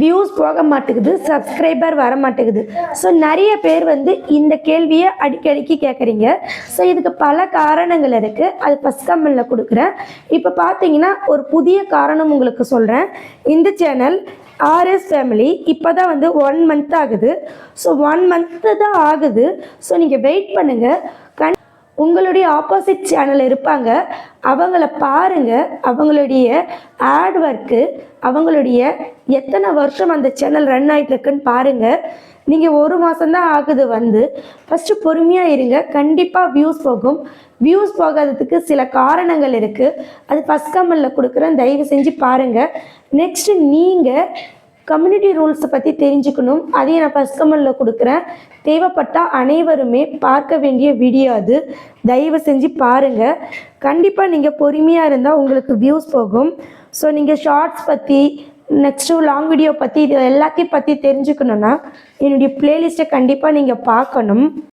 Views போக மாட்டேங்குது, subscriber வர மாட்டேங்குது. ஸோ நிறைய பேர் வந்து இந்த கேள்வியை அடிக்கடிக்கு கேட்குறீங்க. ஸோ இதுக்கு பல காரணங்கள் இருக்குது. அது ஃபஸ்ட் கமெண்டில் கொடுக்குறேன். இப்போ பார்த்தீங்கன்னா ஒரு புதிய காரணம் உங்களுக்கு சொல்கிறேன். இந்த சேனல் ஆர்எஸ் ஃபேமிலி இப்போ தான் வந்து 1 மந்த் ஆகுது. ஸோ 1 மந்த்து தான் ஆகுது. ஸோ நீங்கள் வெயிட் பண்ணுங்கள். உங்களுடைய ஆப்போசிட் சேனல் இருப்பாங்க, அவங்கள பாருங்கள். அவங்களுடைய ஆட் ஒர்க்கு, அவங்களுடைய எத்தனை வருஷம் அந்த சேனல் ரன் ஆகிட்டுருக்குன்னு பாருங்கள். நீங்கள் 1 மாதம்தான் ஆகுது வந்து. ஃபஸ்ட்டு பொறுமையாக இருங்க, கண்டிப்பாக வியூஸ் போகும். வியூஸ் போகாததுக்கு சில காரணங்கள் இருக்குது. அது ஃபஸ்ட் கமெண்டில் கொடுக்குறேன், தயவு செஞ்சு பாருங்கள். நெக்ஸ்ட்டு நீங்கள் கம்யூனிட்டி ரூல்ஸை பற்றி தெரிஞ்சுக்கணும், அதையும் நான் ஃபஸ்ட் கமெண்டில் கொடுக்குறேன். தேவைப்பட்டால் அனைவருமே பார்க்க வேண்டிய வீடியோ அது, தயவு செஞ்சு பாருங்கள். கண்டிப்பாக நீங்கள் பொறுமையாக இருந்தால் உங்களுக்கு வியூஸ் போகும். ஸோ நீங்கள் ஷார்ட்ஸ் பற்றி, நெக்ஸ்ட்டு லாங் வீடியோ பற்றி, இது எல்லாத்தையும் பற்றி தெரிஞ்சுக்கணுன்னா என்னுடைய ப்ளேலிஸ்ட்டை கண்டிப்பாக நீங்கள் பார்க்கணும்.